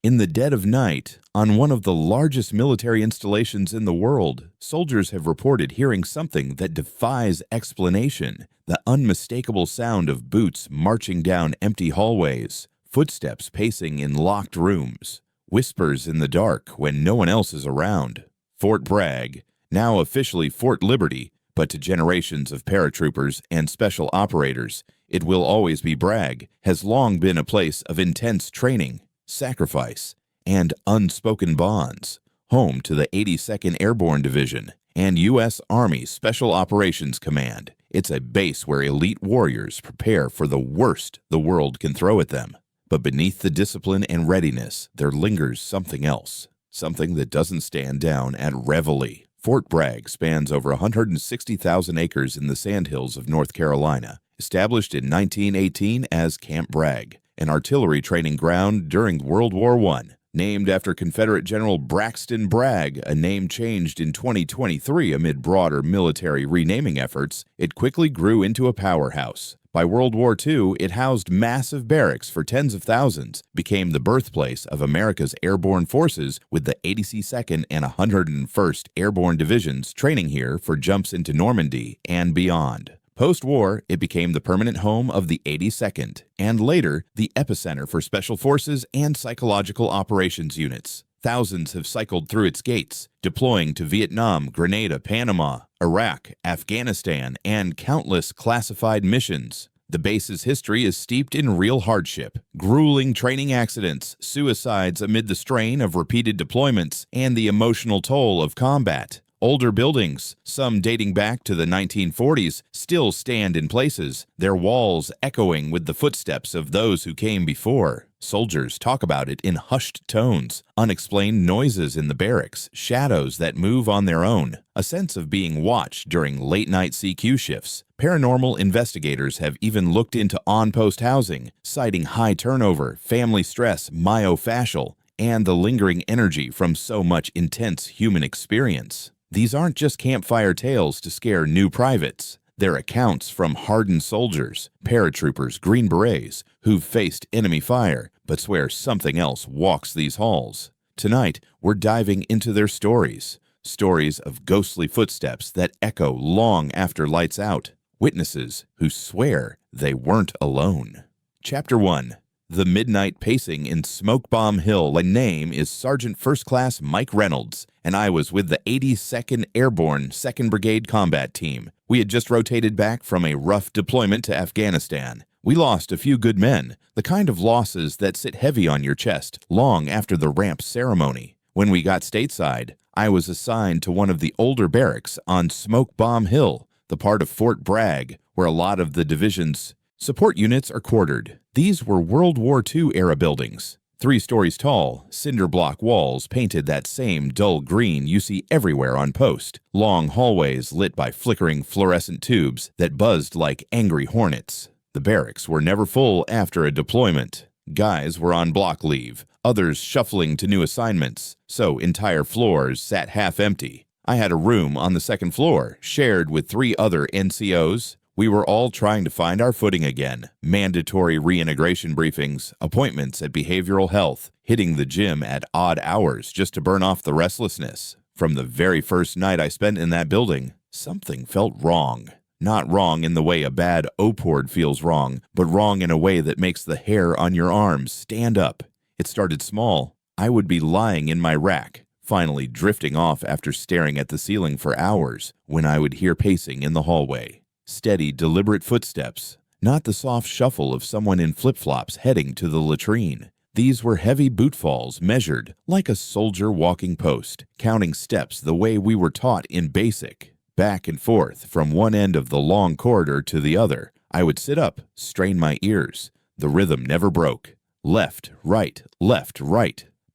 In the dead of night, on one of the largest military installations in the world, soldiers have reported hearing something that defies explanation: the unmistakable sound of boots marching down empty hallways, footsteps pacing in locked rooms, whispers in the dark when no one else is around. Fort Bragg, now officially Fort Liberty, but to generations of paratroopers and special operators, it will always be Bragg, has long been a place of intense training, sacrifice, and unspoken bonds, home to the 82nd Airborne Division and U.S. Army Special Operations Command. It's a base where elite warriors prepare for the worst the world can throw at them. But beneath the discipline and readiness, there lingers something else, something that doesn't stand down at reveille. Fort Bragg spans over 160,000 acres in the Sandhills of North Carolina, established in 1918 as Camp Bragg, an artillery training ground during World War I. Named after Confederate General Braxton Bragg, a name changed in 2023 amid broader military renaming efforts, it quickly grew into a powerhouse. By World War II, it housed massive barracks for tens of thousands, became the birthplace of America's airborne forces, with the 82nd and 101st Airborne Divisions training here for jumps into Normandy and beyond. Post-war, it became the permanent home of the 82nd, and later, the epicenter for special forces and psychological operations units. Thousands have cycled through its gates, deploying to Vietnam, Grenada, Panama, Iraq, Afghanistan, and countless classified missions. The base's history is steeped in real hardship, grueling training accidents, suicides amid the strain of repeated deployments, and the emotional toll of combat. Older buildings, some dating back to the 1940s, still stand in places, their walls echoing with the footsteps of those who came before. Soldiers talk about it in hushed tones, unexplained noises in the barracks, shadows that move on their own, a sense of being watched during late-night CQ shifts. Paranormal investigators have even looked into on-post housing, citing high turnover, family stress, myofascial, and the lingering energy from so much intense human experience. These aren't just campfire tales to scare new privates. They're accounts from hardened soldiers, paratroopers, Green Berets, who've faced enemy fire but swear something else walks these halls. Tonight, we're diving into their stories. Stories of ghostly footsteps that echo long after lights out. Witnesses who swear they weren't alone. Chapter 1. The Midnight Pacing in Smoke Bomb Hill. My name is Sergeant First Class Mike Reynolds, and I was with the 82nd Airborne 2nd Brigade Combat Team. We had just rotated back from a rough deployment to Afghanistan. We lost a few good men, the kind of losses that sit heavy on your chest long after the ramp ceremony. When we got stateside, I was assigned to one of the older barracks on Smoke Bomb Hill, the part of Fort Bragg where a lot of the division's support units are quartered. These were World War II-era buildings. 3 stories tall, cinder block walls painted that same dull green you see everywhere on post. Long hallways lit by flickering fluorescent tubes that buzzed like angry hornets. The barracks were never full after a deployment. Guys were on block leave, others shuffling to new assignments, so entire floors sat half empty. I had a room on the 2nd floor, shared with 3 other NCOs. We were all trying to find our footing again. Mandatory reintegration briefings, appointments at behavioral health, hitting the gym at odd hours just to burn off the restlessness. From the very first night I spent in that building, something felt wrong. Not wrong in the way a bad opord feels wrong, but wrong in a way that makes the hair on your arms stand up. It started small. I would be lying in my rack, finally drifting off after staring at the ceiling for hours, when I would hear pacing in the hallway. Steady, deliberate footsteps, not the soft shuffle of someone in flip-flops heading to the latrine. These were heavy bootfalls measured like a soldier walking post, counting steps the way we were taught in basic. Back and forth from one end of the long corridor to the other, I would sit up, strain my ears. The rhythm never broke. Left, right,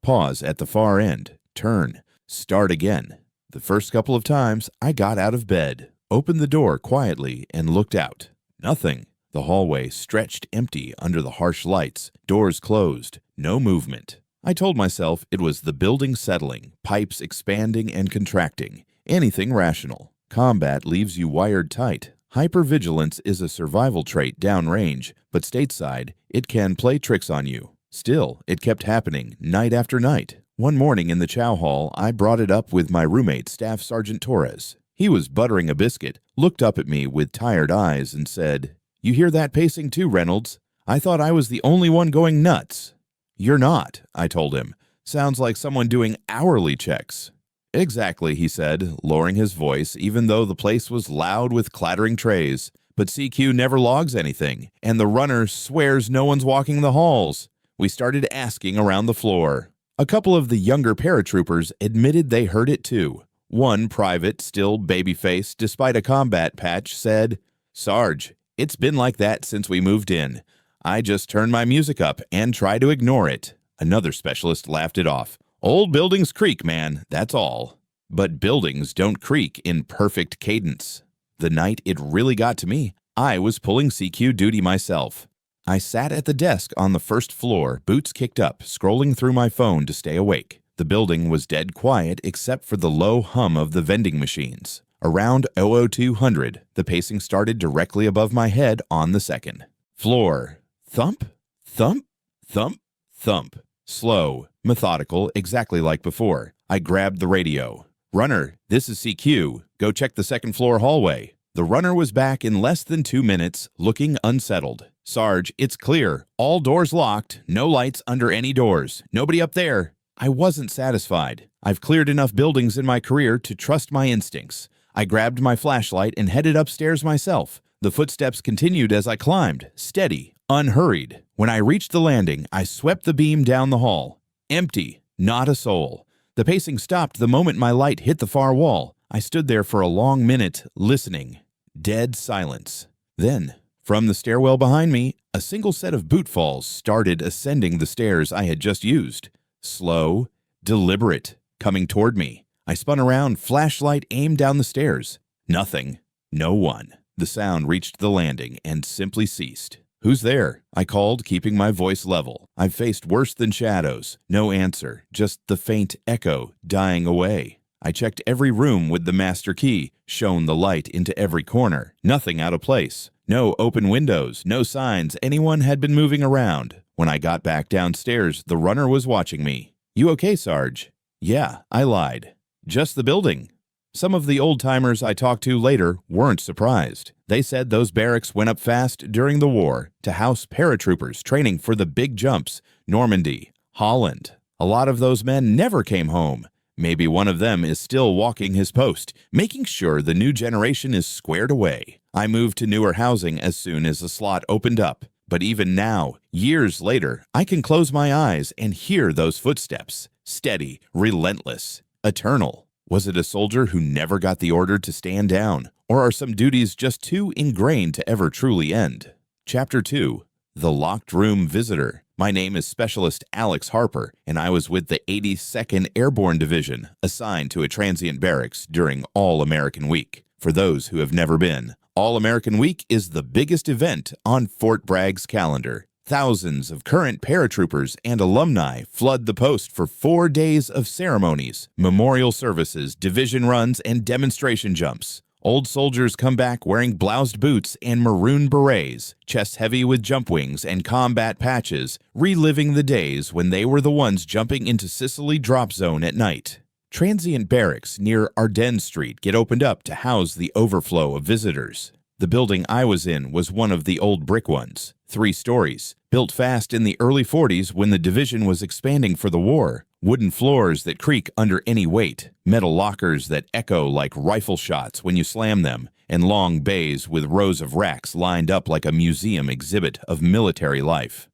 pause at the far end, turn, start again. The first couple of times, I got out of bed, opened the door quietly, and looked out. Nothing. The hallway stretched empty under the harsh lights, doors closed, no movement. I told myself it was the building settling, pipes expanding and contracting, anything rational. Combat leaves you wired tight. Hypervigilance is a survival trait downrange, but stateside, it can play tricks on you. Still, it kept happening night after night. One morning in the chow hall, I brought it up with my roommate, Staff Sergeant Torres. He was buttering a biscuit, looked up at me with tired eyes, and said, "You hear that pacing too, Reynolds? I thought I was the only one going nuts." "You're not," I told him. "Sounds like someone doing hourly checks." "Exactly," he said, lowering his voice, even though the place was loud with clattering trays. "But CQ never logs anything, and the runner swears no one's walking the halls." We started asking around the floor. A couple of the younger paratroopers admitted they heard it too. One private, still baby-faced despite a combat patch, said, "Sarge, it's been like that since we moved in. I just turn my music up and try to ignore it." Another specialist laughed it off. "Old buildings creak, man, that's all." But buildings don't creak in perfect cadence. The night it really got to me, I was pulling CQ duty myself. I sat at the desk on the first floor, boots kicked up, scrolling through my phone to stay awake. The building was dead quiet except for the low hum of the vending machines. Around 00200, the pacing started directly above my head on the second. Floor. Thump, thump, thump, thump. Slow, methodical, exactly like before. I grabbed the radio. "Runner, this is CQ. Go check the second floor hallway." The runner was back in less than 2 minutes, looking unsettled. "Sarge, it's clear. All doors locked. No lights under any doors. Nobody up there." I wasn't satisfied. I've cleared enough buildings in my career to trust my instincts. I grabbed my flashlight and headed upstairs myself. The footsteps continued as I climbed, steady, unhurried. When I reached the landing, I swept the beam down the hall. Empty. Not a soul. The pacing stopped the moment my light hit the far wall. I stood there for a long minute, listening. Dead silence. Then, from the stairwell behind me, a single set of bootfalls started ascending the stairs I had just used. Slow, deliberate, coming toward me. I spun around, flashlight aimed down the stairs. Nothing. No one. The sound reached the landing and simply ceased. "Who's there?" I called, keeping my voice level. I've faced worse than shadows. No answer, just the faint echo dying away. I checked every room with the master key, shone the light into every corner. Nothing out of place. No open windows, no signs anyone had been moving around. When I got back downstairs, the runner was watching me. "You okay, Sarge?" "Yeah," I lied. "Just the building." Some of the old-timers I talked to later weren't surprised. They said those barracks went up fast during the war to house paratroopers training for the big jumps, Normandy, Holland. A lot of those men never came home. Maybe one of them is still walking his post, making sure the new generation is squared away. I moved to newer housing as soon as a slot opened up. But even now, years later, I can close my eyes and hear those footsteps. Steady, relentless, eternal. Was it a soldier who never got the order to stand down? Or are some duties just too ingrained to ever truly end? Chapter 2. The Locked Room Visitor. My name is Specialist Alex Harper, and I was with the 82nd Airborne Division, assigned to a transient barracks during All-American Week. For those who have never been, All-American Week is the biggest event on Fort Bragg's calendar. Thousands of current paratroopers and alumni flood the post for 4 days of ceremonies, memorial services, division runs, and demonstration jumps. Old soldiers come back wearing bloused boots and maroon berets, chests heavy with jump wings and combat patches, reliving the days when they were the ones jumping into Sicily drop zone at night. Transient barracks near Ardennes Street get opened up to house the overflow of visitors. The building I was in was one of the old brick ones, 3 stories, built fast in the early 40s when the division was expanding for the war. Wooden floors that creak under any weight, metal lockers that echo like rifle shots when you slam them, and long bays with rows of racks lined up like a museum exhibit of military life.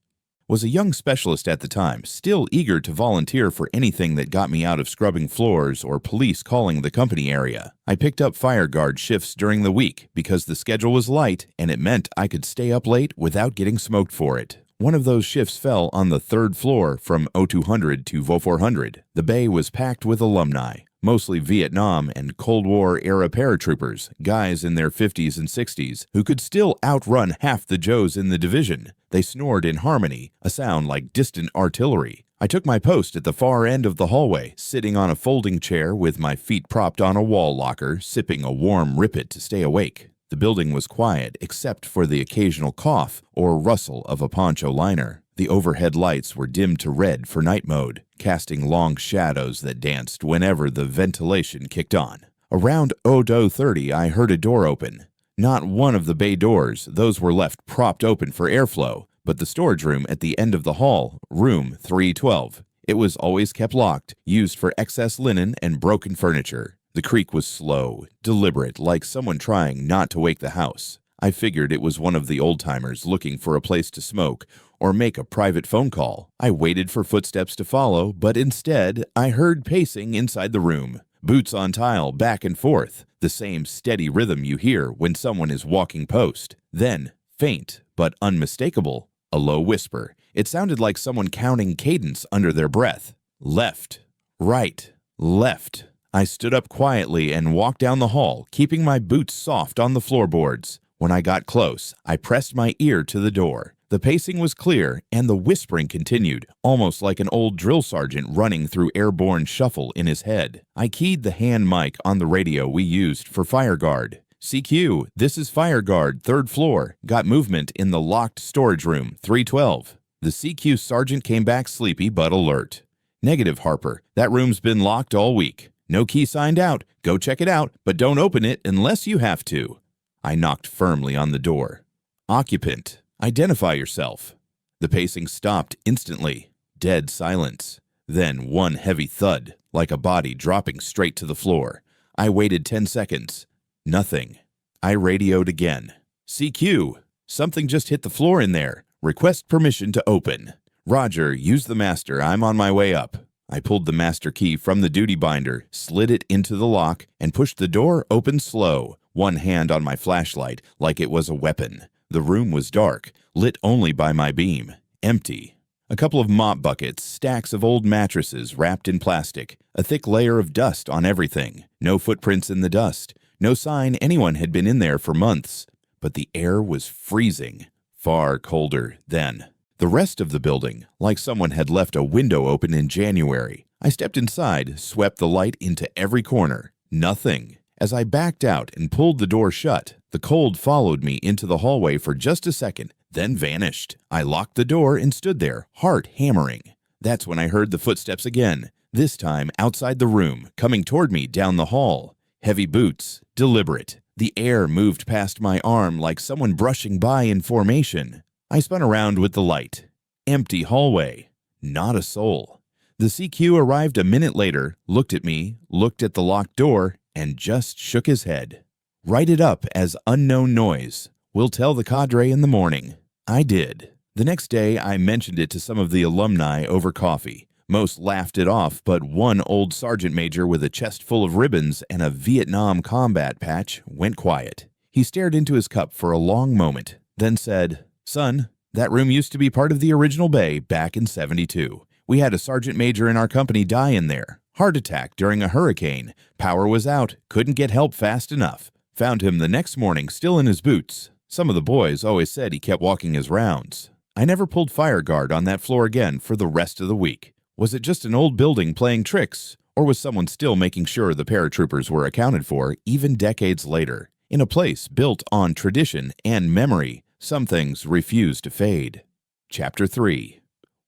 Was a young specialist at the time, still eager to volunteer for anything that got me out of scrubbing floors or police calling the company area. I picked up fire guard shifts during the week because the schedule was light and it meant I could stay up late without getting smoked for it. One of those shifts fell on the 3rd floor from 0200 to 0400. The bay was packed with alumni, mostly Vietnam and Cold War-era paratroopers, guys in their 50s and 60s, who could still outrun half the Joes in the division. They snored in harmony, a sound like distant artillery. I took my post at the far end of the hallway, sitting on a folding chair with my feet propped on a wall locker, sipping a warm rippet to stay awake. The building was quiet except for the occasional cough or rustle of a poncho liner. The overhead lights were dimmed to red for night mode, casting long shadows that danced whenever the ventilation kicked on. Around 00:30, I heard a door open. Not one of the bay doors, those were left propped open for airflow, but the storage room at the end of the hall, room 312. It was always kept locked, used for excess linen and broken furniture. The creak was slow, deliberate, like someone trying not to wake the house. I figured it was one of the old-timers looking for a place to smoke or make a private phone call. I waited for footsteps to follow, but instead, I heard pacing inside the room. Boots on tile, back and forth, the same steady rhythm you hear when someone is walking post. Then, faint but unmistakable, a low whisper. It sounded like someone counting cadence under their breath. Left, right, left. I stood up quietly and walked down the hall, keeping my boots soft on the floorboards. When I got close, I pressed my ear to the door. The pacing was clear, and the whispering continued, almost like an old drill sergeant running through airborne shuffle in his head. I keyed the hand mic on the radio we used for fire guard. CQ, this is fire guard, 3rd floor. Got movement in the locked storage room, 312. The CQ sergeant came back sleepy but alert. Negative, Harper. That room's been locked all week. No key signed out. Go check it out, but don't open it unless you have to. I knocked firmly on the door. Occupant, identify yourself. The pacing stopped instantly. Dead silence. Then one heavy thud, like a body dropping straight to the floor. I waited 10 seconds. Nothing. I radioed again. CQ, something just hit the floor in there. Request permission to open. Roger, use the master. I'm on my way up. I pulled the master key from the duty binder, slid it into the lock, and pushed the door open slow, one hand on my flashlight like it was a weapon. The room was dark, lit only by my beam. Empty. A couple of mop buckets, stacks of old mattresses wrapped in plastic, a thick layer of dust on everything. No footprints in the dust. No sign anyone had been in there for months. But the air was freezing. Far colder then. The rest of the building, like someone had left a window open in January. I stepped inside, swept the light into every corner. Nothing. As I backed out and pulled the door shut, the cold followed me into the hallway for just a second, then vanished. I locked the door and stood there, heart hammering. That's when I heard the footsteps again, this time outside the room, coming toward me down the hall. Heavy boots, deliberate. The air moved past my arm like someone brushing by in formation. I spun around with the light. Empty hallway. Not a soul. The CQ arrived a minute later, looked at me, looked at the locked door, and just shook his head. Write it up as unknown noise. We'll tell the cadre in the morning. I did. The next day, I mentioned it to some of the alumni over coffee. Most laughed it off, but one old sergeant major with a chest full of ribbons and a Vietnam combat patch went quiet. He stared into his cup for a long moment, then said, "Son, that room used to be part of the original bay back in '72. We had a sergeant major in our company die in there. Heart attack during a hurricane. Power was out, couldn't get help fast enough. Found him the next morning still in his boots. Some of the boys always said he kept walking his rounds. I never pulled fire guard on that floor again for the rest of the week. Was it just an old building playing tricks, or was someone still making sure the paratroopers were accounted for even decades later? In a place built on tradition and memory, some things refuse to fade." Chapter 3.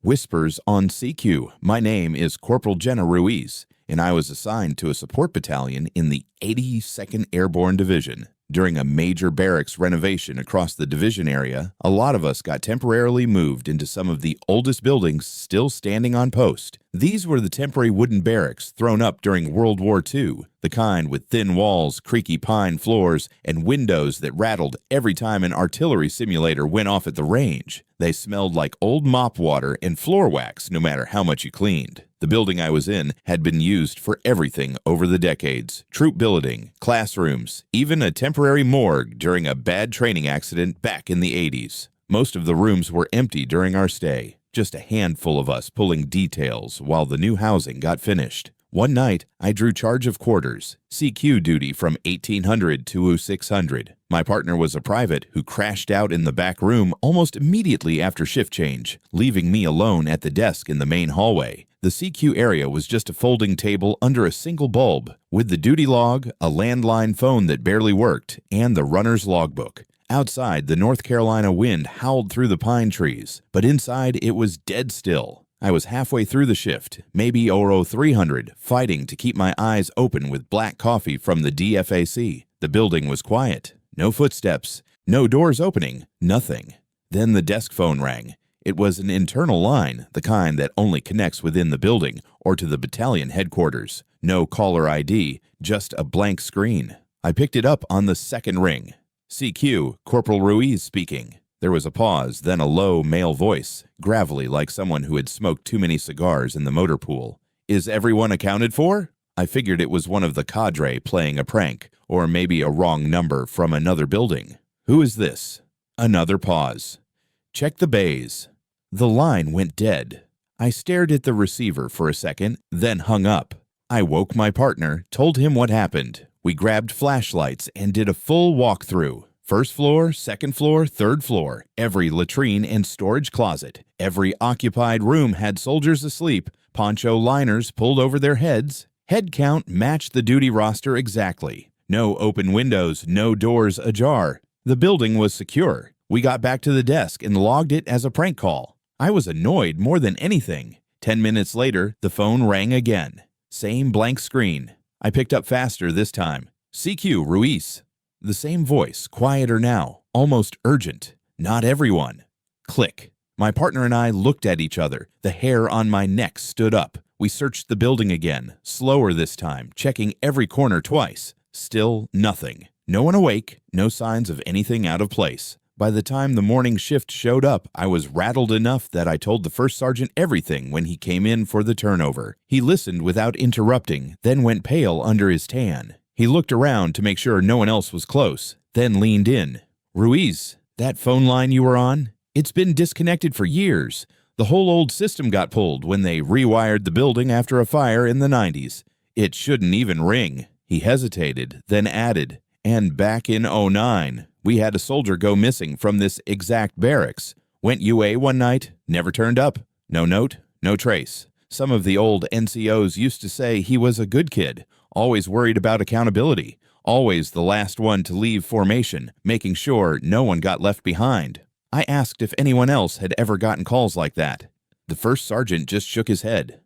Whispers on CQ. My name is Corporal Jenna Ruiz, and I was assigned to a support battalion in the 82nd Airborne Division. During a major barracks renovation across the division area, a lot of us got temporarily moved into some of the oldest buildings still standing on post. These were the temporary wooden barracks thrown up during World War II, the kind with thin walls, creaky pine floors, and windows that rattled every time an artillery simulator went off at the range. They smelled like old mop water and floor wax no matter how much you cleaned. The building I was in had been used for everything over the decades. Troop billeting, classrooms, even a temporary morgue during a bad training accident back in the 80s. Most of the rooms were empty during our stay, just a handful of us pulling details while the new housing got finished. One night, I drew charge of quarters, CQ duty from 1800 to 0600. My partner was a private who crashed out in the back room almost immediately after shift change, leaving me alone at the desk in the main hallway. The CQ area was just a folding table under a single bulb, with the duty log, a landline phone that barely worked, and the runner's logbook. Outside, the North Carolina wind howled through the pine trees, but inside it was dead still. I was halfway through the shift, maybe Oro 300, fighting to keep my eyes open with black coffee from the DFAC. The building was quiet. No footsteps, no doors opening, nothing. Then the desk phone rang. It was an internal line, the kind that only connects within the building or to the battalion headquarters. No caller ID, just a blank screen. I picked it up on the second ring. CQ, Corporal Ruiz speaking. There was a pause, then a low male voice, gravelly like someone who had smoked too many cigars in the motor pool. Is everyone accounted for? I figured it was one of the cadre playing a prank, or maybe a wrong number from another building. Who is this? Another pause. Check the bays. The line went dead. I stared at the receiver for a second, then hung up. I woke my partner, told him what happened. We grabbed flashlights and did a full walkthrough. First floor, second floor, third floor. Every latrine and storage closet. Every occupied room had soldiers asleep, poncho liners pulled over their heads. Head count matched the duty roster exactly. No open windows, no doors ajar. The building was secure. We got back to the desk and logged it as a prank call. I was annoyed more than anything. 10 minutes later, the phone rang again. Same blank screen. I picked up faster this time. CQ, Ruiz. The same voice, quieter now, almost urgent. Not everyone. Click. My partner and I looked at each other. The hair on my neck stood up. We searched the building again, slower this time, checking every corner twice. Still nothing. No one awake, no signs of anything out of place. By the time the morning shift showed up, I was rattled enough that I told the first sergeant everything when he came in for the turnover. He listened without interrupting, then went pale under his tan. He looked around to make sure no one else was close, then leaned in. Ruiz, that phone line you were on? It's been disconnected for years. The whole old system got pulled when they rewired the building after a fire in the 90s. It shouldn't even ring. He hesitated, then added, and back in '09, we had a soldier go missing from this exact barracks. Went UA one night, never turned up. No note, no trace. Some of the old NCOs used to say he was a good kid, always worried about accountability, always the last one to leave formation, making sure no one got left behind. I asked if anyone else had ever gotten calls like that. The first sergeant just shook his head.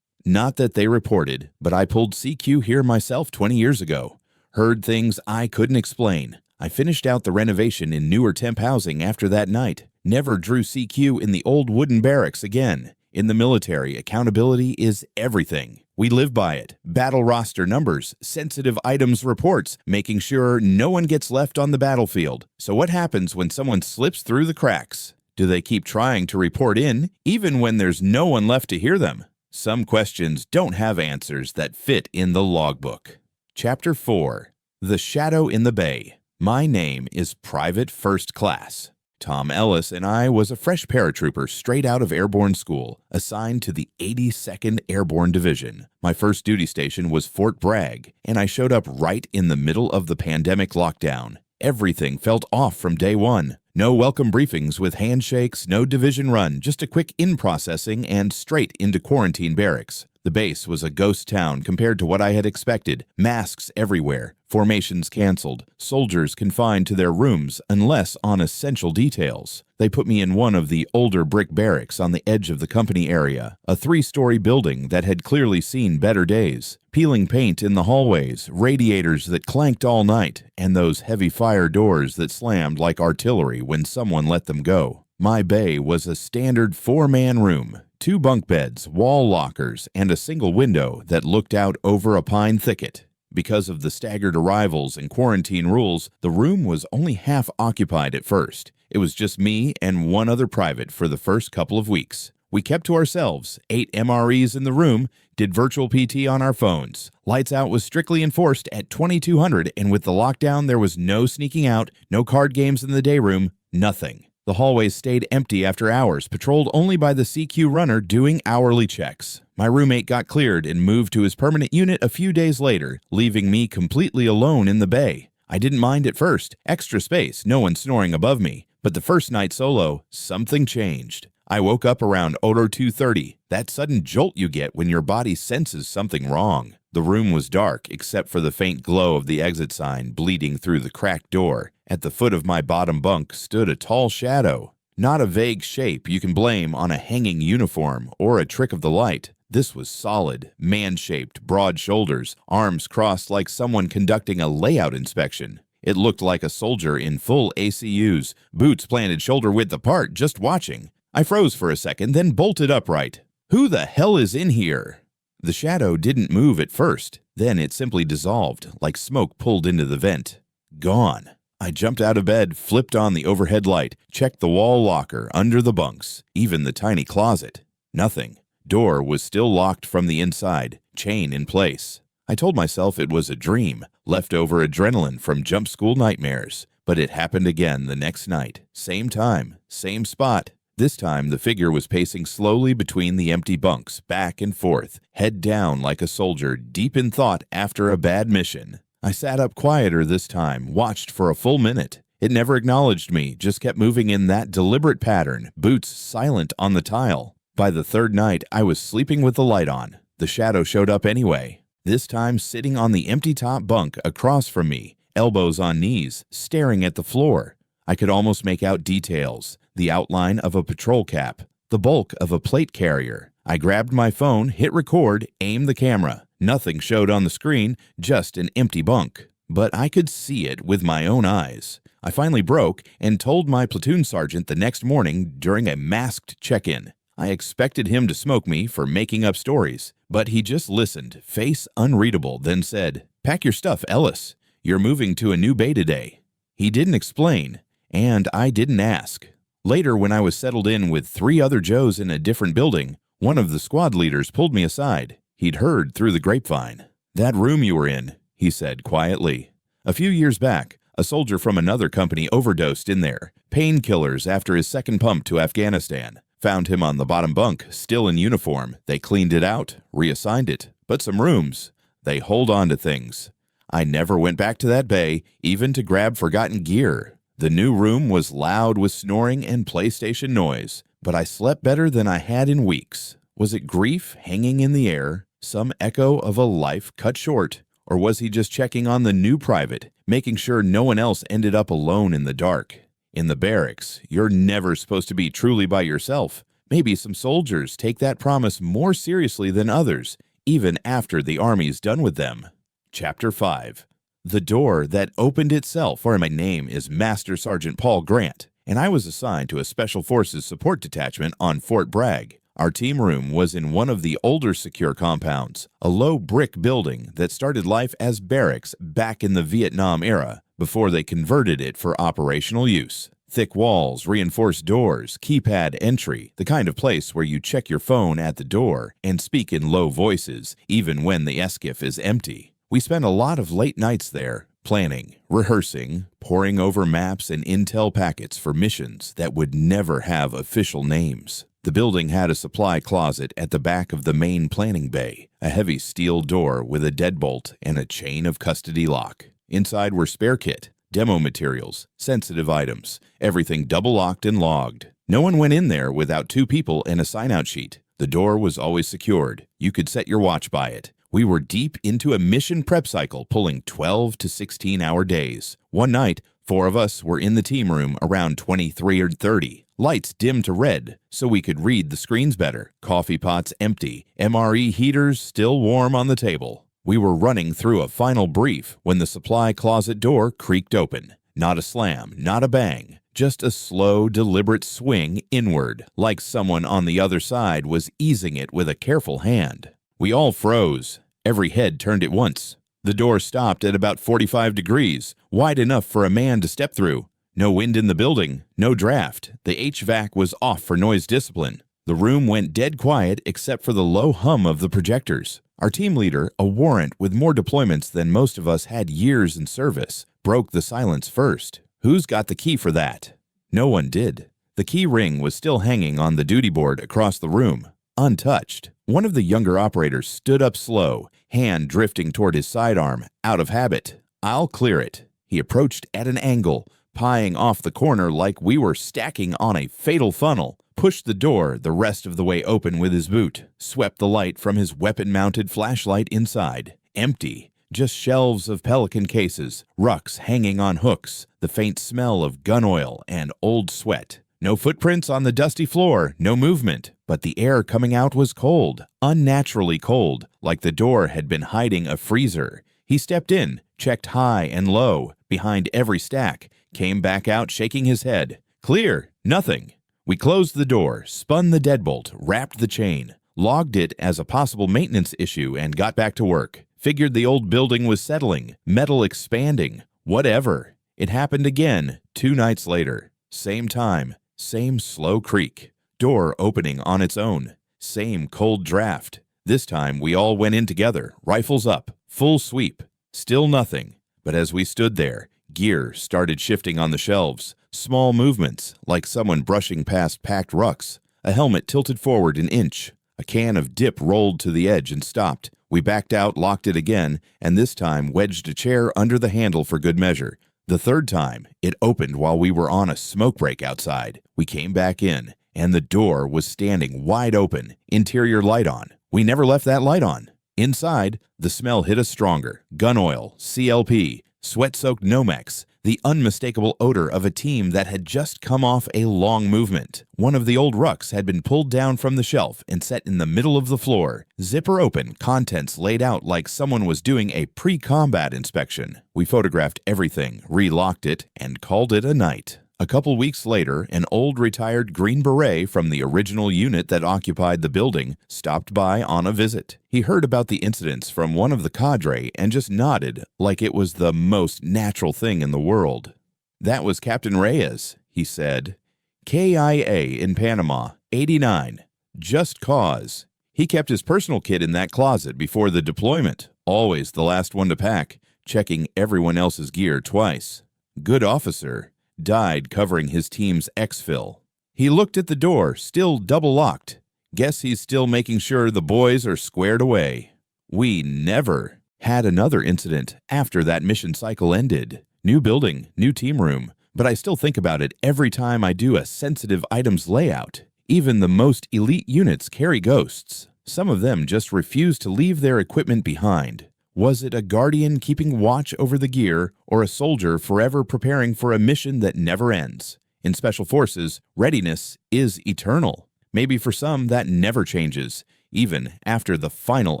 Not that they reported, but I pulled CQ here myself 20 years ago. Heard things I couldn't explain. I finished out the renovation in newer temp housing after that night. Never drew CQ in the old wooden barracks again. In the military, accountability is everything. We live by it. Battle roster numbers, sensitive items reports, making sure no one gets left on the battlefield. So what happens when someone slips through the cracks? Do they keep trying to report in, even when there's no one left to hear them? Some questions don't have answers that fit in the logbook. Chapter 4. The Shadow in the Bay. My name is Private First Class. Tom Ellis and I was a fresh paratrooper straight out of airborne school, assigned to the 82nd Airborne Division. My first duty station was Fort Bragg, and I showed up right in the middle of the pandemic lockdown. Everything felt off from day one. No welcome briefings with handshakes, no division run, just a quick in-processing and straight into quarantine barracks. The base was a ghost town compared to what I had expected. Masks everywhere, formations canceled, soldiers confined to their rooms unless on essential details. They put me in one of the older brick barracks on the edge of the company area, a 3-story building that had clearly seen better days. Peeling paint in the hallways, radiators that clanked all night, and those heavy fire doors that slammed like artillery when someone let them go. My bay was a standard 4-man room. 2 bunk beds, wall lockers, and a single window that looked out over a pine thicket. Because of the staggered arrivals and quarantine rules, the room was only half occupied at first. It was just me and one other private for the first couple of weeks. We kept to ourselves, 8 MREs in the room, did virtual PT on our phones. Lights out was strictly enforced at 2200, and with the lockdown there was no sneaking out, no card games in the day room, nothing. The hallways stayed empty after hours, patrolled only by the CQ runner doing hourly checks. My roommate got cleared and moved to his permanent unit a few days later, leaving me completely alone in the bay. I didn't mind at first. Extra space, no one snoring above me. But the first night solo, something changed. I woke up around 02:30, that sudden jolt you get when your body senses something wrong. The room was dark except for the faint glow of the exit sign bleeding through the cracked door. At the foot of my bottom bunk stood a tall shadow. Not a vague shape you can blame on a hanging uniform or a trick of the light. This was solid, man-shaped, broad shoulders, arms crossed like someone conducting a layout inspection. It looked like a soldier in full ACUs, boots planted shoulder-width apart, just watching. I froze for a second, then bolted upright. Who the hell is in here? The shadow didn't move at first. Then it simply dissolved, like smoke pulled into the vent. Gone. I jumped out of bed, flipped on the overhead light, checked the wall locker, under the bunks, even the tiny closet. Nothing. Door was still locked from the inside, chain in place. I told myself it was a dream, leftover adrenaline from jump school nightmares. But it happened again the next night. Same time, same spot. This time, the figure was pacing slowly between the empty bunks, back and forth, head down like a soldier, deep in thought after a bad mission. I sat up quieter this time, watched for a full minute. It never acknowledged me, just kept moving in that deliberate pattern, boots silent on the tile. By the third night, I was sleeping with the light on. The shadow showed up anyway, this time sitting on the empty top bunk across from me, elbows on knees, staring at the floor. I could almost make out details, the outline of a patrol cap, the bulk of a plate carrier. I grabbed my phone, hit record, aimed the camera. Nothing showed on the screen, just an empty bunk. But I could see it with my own eyes. I finally broke and told my platoon sergeant the next morning during a masked check-in. I expected him to smoke me for making up stories, but he just listened, face unreadable, then said, "Pack your stuff, Ellis. You're moving to a new bay today." He didn't explain, and I didn't ask. Later, when I was settled in with 3 other Joes in a different building, one of the squad leaders pulled me aside. He'd heard through the grapevine. "That room you were in," he said quietly. "A few years back, a soldier from another company overdosed in there. Painkillers after his second pump to Afghanistan. Found him on the bottom bunk, still in uniform. They cleaned it out, reassigned it. But some rooms. They hold on to things. I never went back to that bay, even to grab forgotten gear. The new room was loud with snoring and PlayStation noise, but I slept better than I had in weeks. Was it grief hanging in the air, some echo of a life cut short, or was he just checking on the new private, making sure no one else ended up alone in the dark? In the barracks, you're never supposed to be truly by yourself. Maybe some soldiers take that promise more seriously than others, even after the army's done with them. Chapter 5. The door that opened itself, or my name is Master Sergeant Paul Grant, and I was assigned to a Special Forces support detachment on Fort Bragg. Our team room was in one of the older secure compounds, a low brick building that started life as barracks back in the Vietnam era, before they converted it for operational use. Thick walls, reinforced doors, keypad entry, the kind of place where you check your phone at the door and speak in low voices, even when the SCIF is empty. We spent a lot of late nights there, planning, rehearsing, poring over maps and intel packets for missions that would never have official names. The building had a supply closet at the back of the main planning bay, a heavy steel door with a deadbolt and a chain of custody lock. Inside were spare kit, demo materials, sensitive items, everything double-locked and logged. No one went in there without 2 people and a sign-out sheet. The door was always secured. You could set your watch by it. We were deep into a mission prep cycle, pulling 12 to 16-hour days. One night, 4 of us were in the team room around 23 or 30. Lights dimmed to red so we could read the screens better. Coffee pots empty. MRE heaters still warm on the table. We were running through a final brief when the supply closet door creaked open. Not a slam, not a bang. Just a slow, deliberate swing inward, like someone on the other side was easing it with a careful hand. We all froze. Every head turned at once. The door stopped at about 45 degrees, wide enough for a man to step through. No wind in the building, no draft. The HVAC was off for noise discipline. The room went dead quiet except for the low hum of the projectors. Our team leader, a warrant with more deployments than most of us had years in service, broke the silence first. Who's got the key for that? No one did. The key ring was still hanging on the duty board across the room, untouched. One of the younger operators stood up slow, hand drifting toward his sidearm, out of habit. "I'll clear it." He approached at an angle, pieing off the corner like we were stacking on a fatal funnel, pushed the door the rest of the way open with his boot, swept the light from his weapon-mounted flashlight inside. Empty. Just shelves of Pelican cases, rucks hanging on hooks, the faint smell of gun oil and old sweat. No footprints on the dusty floor, no movement, but the air coming out was cold, unnaturally cold, like the door had been hiding a freezer. He stepped in, checked high and low, behind every stack, came back out shaking his head. Clear, nothing. We closed the door, spun the deadbolt, wrapped the chain, logged it as a possible maintenance issue and got back to work. Figured the old building was settling, metal expanding, whatever. It happened again 2 nights later. Same time, same slow creak. Door opening on its own. Same cold draft. This time we all went in together, rifles up, full sweep. Still nothing. But as we stood there, gear started shifting on the shelves. Small movements, like someone brushing past packed rucks. A helmet tilted forward an inch. A can of dip rolled to the edge and stopped. We backed out, locked it again, and this time wedged a chair under the handle for good measure. The third time, it opened while we were on a smoke break outside. We came back in, and the door was standing wide open, interior light on. We never left that light on. Inside, the smell hit us stronger. Gun oil, CLP, sweat-soaked Nomex, the unmistakable odor of a team that had just come off a long movement. One of the old rucks had been pulled down from the shelf and set in the middle of the floor. Zipper open, contents laid out like someone was doing a pre-combat inspection. We photographed everything, relocked it, and called it a night. A couple weeks later, an old retired Green Beret from the original unit that occupied the building stopped by on a visit. He heard about the incidents from one of the cadre and just nodded like it was the most natural thing in the world. "That was Captain Reyes," he said. "KIA in Panama, 89. Just cause. He kept his personal kit in that closet before the deployment, always the last one to pack, checking everyone else's gear twice. Good officer. Died covering his team's exfil. He looked at the door, still double-locked. Guess he's still making sure the boys are squared away." We never had another incident after that mission cycle ended. New building, new team room, but I still think about it every time I do a sensitive items layout. Even the most elite units carry ghosts. Some of them just refuse to leave their equipment behind. Was it a guardian keeping watch over the gear, or a soldier forever preparing for a mission that never ends? In Special Forces, readiness is eternal. Maybe for some that never changes, even after the final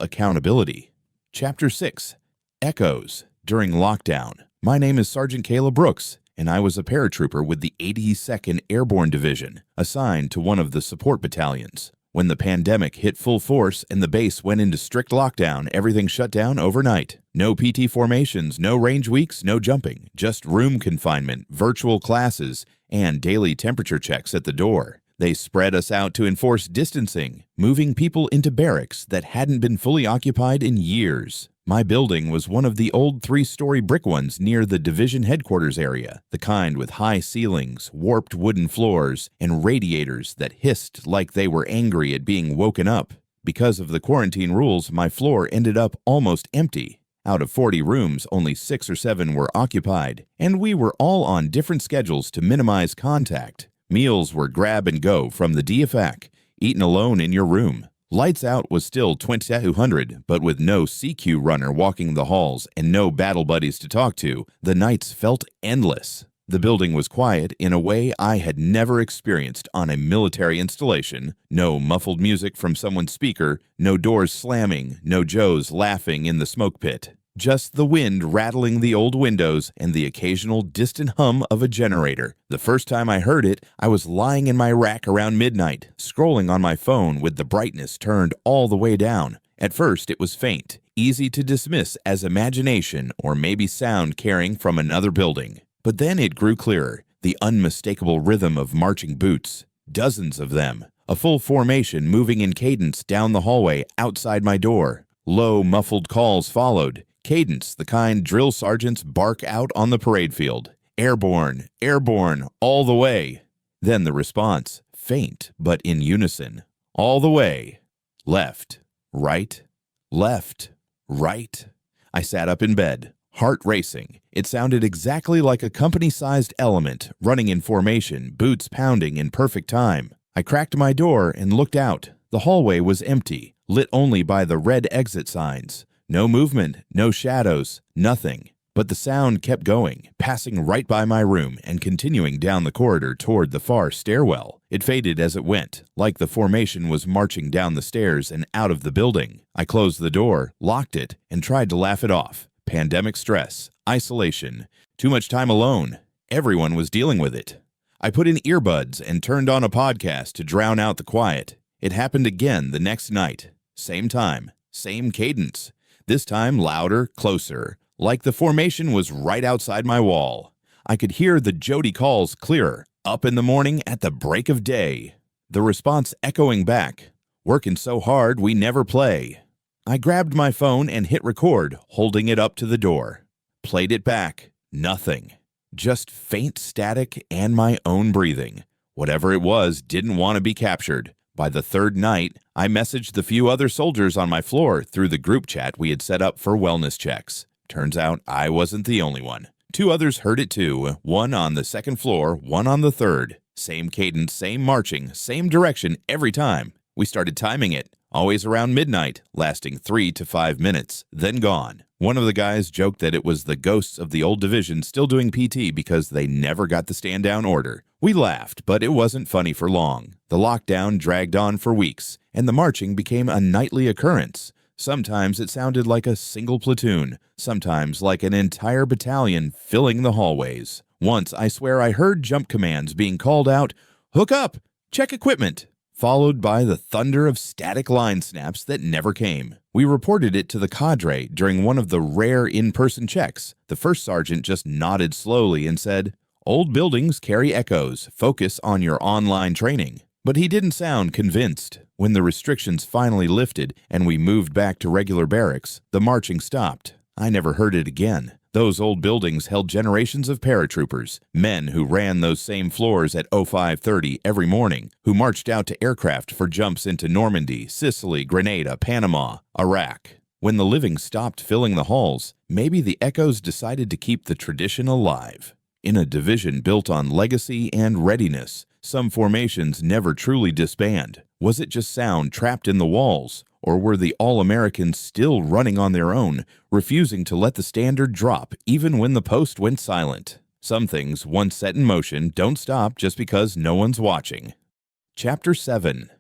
accountability. Chapter 6. Echoes during lockdown. My name is Sergeant Kayla Brooks, and I was a paratrooper with the 82nd Airborne Division, assigned to one of the support battalions. When the pandemic hit full force and the base went into strict lockdown, everything shut down overnight. No PT formations, no range weeks, no jumping, just room confinement, virtual classes, and daily temperature checks at the door. They spread us out to enforce distancing, moving people into barracks that hadn't been fully occupied in years. My building was one of the old 3-story brick ones near the division headquarters area, the kind with high ceilings, warped wooden floors, and radiators that hissed like they were angry at being woken up. Because of the quarantine rules, my floor ended up almost empty. Out of 40 rooms, only 6 or 7 were occupied, and we were all on different schedules to minimize contact. Meals were grab and go from the DFAC, eaten alone in your room. Lights out was still 2200, but with no CQ runner walking the halls and no battle buddies to talk to, the nights felt endless. The building was quiet in a way I had never experienced on a military installation. No muffled music from someone's speaker, no doors slamming, no Joes laughing in the smoke pit. Just the wind rattling the old windows and the occasional distant hum of a generator. The first time I heard it, I was lying in my rack around midnight, scrolling on my phone with the brightness turned all the way down. At first, it was faint, easy to dismiss as imagination or maybe sound carrying from another building. But then it grew clearer, the unmistakable rhythm of marching boots. Dozens of them, a full formation moving in cadence down the hallway outside my door. Low, muffled calls followed. Cadence, the kind drill sergeants bark out on the parade field. Airborne, airborne, all the way. Then the response, faint but in unison. All the way. Left, right, left, right. I sat up in bed, heart racing. It sounded exactly like a company-sized element, running in formation, boots pounding in perfect time. I cracked my door and looked out. The hallway was empty, lit only by the red exit signs. No movement, no shadows, nothing. But the sound kept going, passing right by my room and continuing down the corridor toward the far stairwell. It faded as it went, like the formation was marching down the stairs and out of the building. I closed the door, locked it, and tried to laugh it off. Pandemic stress, isolation, too much time alone. Everyone was dealing with it. I put in earbuds and turned on a podcast to drown out the quiet. It happened again the next night. Same time, same cadence. This time louder, closer, like the formation was right outside my wall. I could hear the Jody calls clearer, up in the morning at the break of day. The response echoing back, "Working so hard we never play." I grabbed my phone and hit record, holding it up to the door. Played it back. Nothing. Just faint static and my own breathing. Whatever it was didn't want to be captured. By the third night, I messaged the few other soldiers on my floor through the group chat we had set up for wellness checks. Turns out I wasn't the only one. 2 others heard it too, one on the second floor, one on the third. Same cadence, same marching, same direction every time. We started timing it, always around midnight, lasting 3 to 5 minutes, then gone. One of the guys joked that it was the ghosts of the old division still doing PT because they never got the stand-down order. We laughed, but it wasn't funny for long. The lockdown dragged on for weeks, and the marching became a nightly occurrence. Sometimes it sounded like a single platoon, sometimes like an entire battalion filling the hallways. Once, I swear I heard jump commands being called out, "Hook up! Check equipment!" followed by the thunder of static line snaps that never came. We reported it to the cadre during one of the rare in-person checks. The first sergeant just nodded slowly and said, "Old buildings carry echoes. Focus on your online training." But he didn't sound convinced. When the restrictions finally lifted and we moved back to regular barracks, the marching stopped. I never heard it again. Those old buildings held generations of paratroopers, men who ran those same floors at 0530 every morning, who marched out to aircraft for jumps into Normandy, Sicily, Grenada, Panama, Iraq. When the living stopped filling the halls, maybe the echoes decided to keep the tradition alive. In a division built on legacy and readiness, some formations never truly disband. Was it just sound trapped in the walls? Or were the All-Americans still running on their own, refusing to let the standard drop even when the post went silent? Some things, once set in motion, don't stop just because no one's watching. Chapter 7.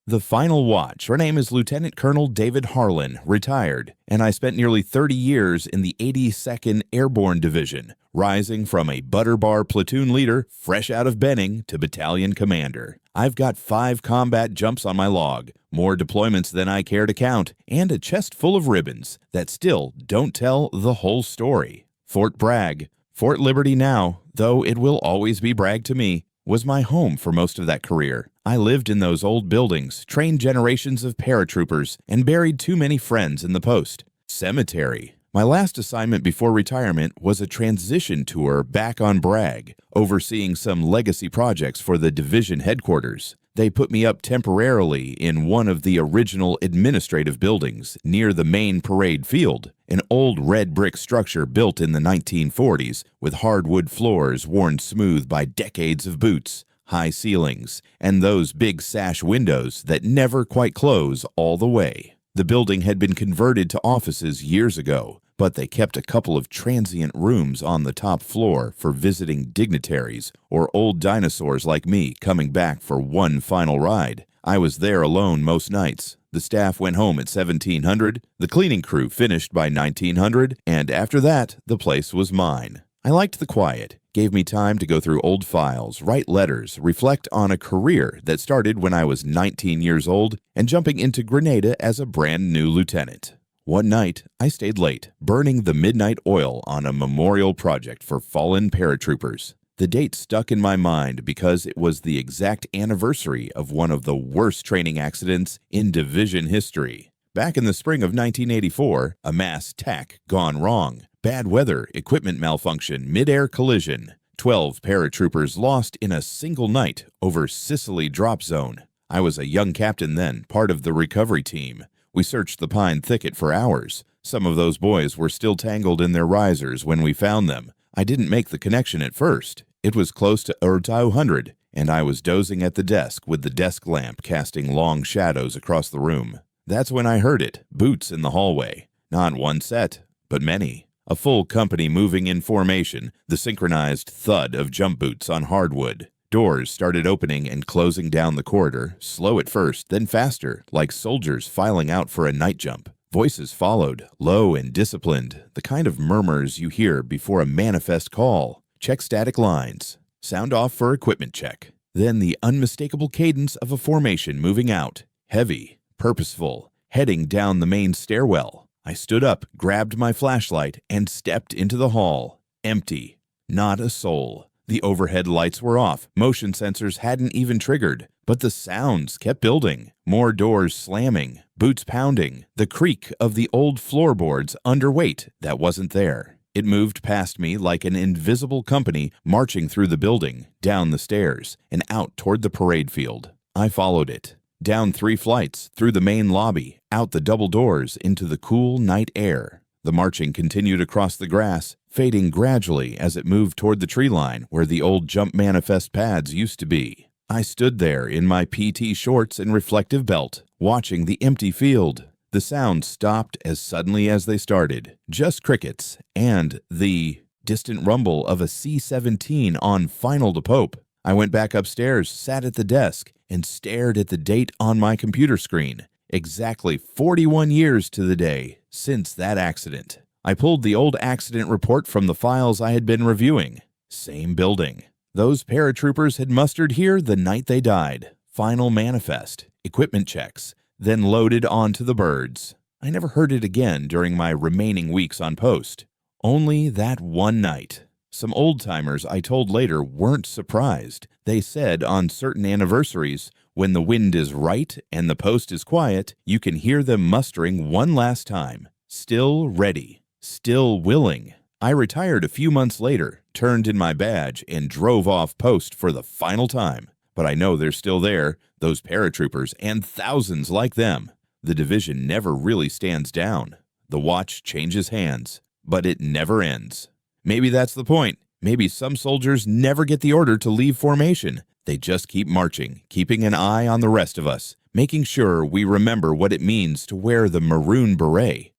The Final Watch. Her name is Lieutenant Colonel David Harlan, retired, and I spent nearly 30 years in the 82nd Airborne Division, rising from a butter bar platoon leader fresh out of Benning to battalion commander. I've got 5 combat jumps on my log, more deployments than I care to count, and a chest full of ribbons that still don't tell the whole story. Fort Bragg, Fort Liberty now, though it will always be Bragg to me, was my home for most of that career. I lived in those old buildings, trained generations of paratroopers, and buried too many friends in the post. Cemetery. My last assignment before retirement was a transition tour back on Bragg, overseeing some legacy projects for the division headquarters. They put me up temporarily in one of the original administrative buildings near the main parade field, an old red brick structure built in the 1940s with hardwood floors worn smooth by decades of boots, high ceilings, and those big sash windows that never quite close all the way. The building had been converted to offices years ago, but they kept a couple of transient rooms on the top floor for visiting dignitaries or old dinosaurs like me coming back for one final ride. I was there alone most nights. The staff went home at 1700, the cleaning crew finished by 1900, and after that, the place was mine. I liked the quiet, gave me time to go through old files, write letters, reflect on a career that started when I was 19 years old and jumping into Grenada as a brand new lieutenant. One night, I stayed late, burning the midnight oil on a memorial project for fallen paratroopers. The date stuck in my mind because it was the exact anniversary of one of the worst training accidents in division history. Back in the spring of 1984, a mass TAC gone wrong. Bad weather, equipment malfunction, mid-air collision. 12 paratroopers lost in a single night over Sicily drop zone. I was a young captain then, part of the recovery team. We searched the pine thicket for hours. Some of those boys were still tangled in their risers when we found them. I didn't make the connection at first. It was close to 100, and I was dozing at the desk with the desk lamp casting long shadows across the room. That's when I heard it, boots in the hallway. Not one set, but many. A full company moving in formation, the synchronized thud of jump boots on hardwood. Doors started opening and closing down the corridor, slow at first, then faster, like soldiers filing out for a night jump. Voices followed, low and disciplined, the kind of murmurs you hear before a manifest call. Check static lines. Sound off for equipment check. Then the unmistakable cadence of a formation moving out, heavy, purposeful, heading down the main stairwell. I stood up, grabbed my flashlight, and stepped into the hall. Empty. Not a soul. The overhead lights were off, motion sensors hadn't even triggered, but the sounds kept building. More doors slamming, boots pounding, the creak of the old floorboards under weight that wasn't there. It moved past me like an invisible company marching through the building, down the stairs, and out toward the parade field. I followed it. Down 3 flights, through the main lobby, out the double doors into the cool night air. The marching continued across the grass, fading gradually as it moved toward the tree line where the old jump manifest pads used to be. I stood there in my PT shorts and reflective belt, watching the empty field. The sounds stopped as suddenly as they started, just crickets and the distant rumble of a C-17 on final to Pope. I went back upstairs, sat at the desk, and stared at the date on my computer screen. Exactly 41 years to the day since that accident. I pulled the old accident report from the files I had been reviewing. Same building. Those paratroopers had mustered here the night they died. Final manifest, equipment checks, then loaded onto the birds. I never heard it again during my remaining weeks on post. Only that one night. Some old-timers I told later weren't surprised. They said on certain anniversaries, when the wind is right and the post is quiet, you can hear them mustering one last time. Still ready. Still willing. I retired a few months later, turned in my badge, and drove off post for the final time. But I know they're still there, those paratroopers, and thousands like them. The division never really stands down. The watch changes hands, but it never ends. Maybe that's the point. Maybe some soldiers never get the order to leave formation. They just keep marching, keeping an eye on the rest of us, making sure we remember what it means to wear the maroon beret.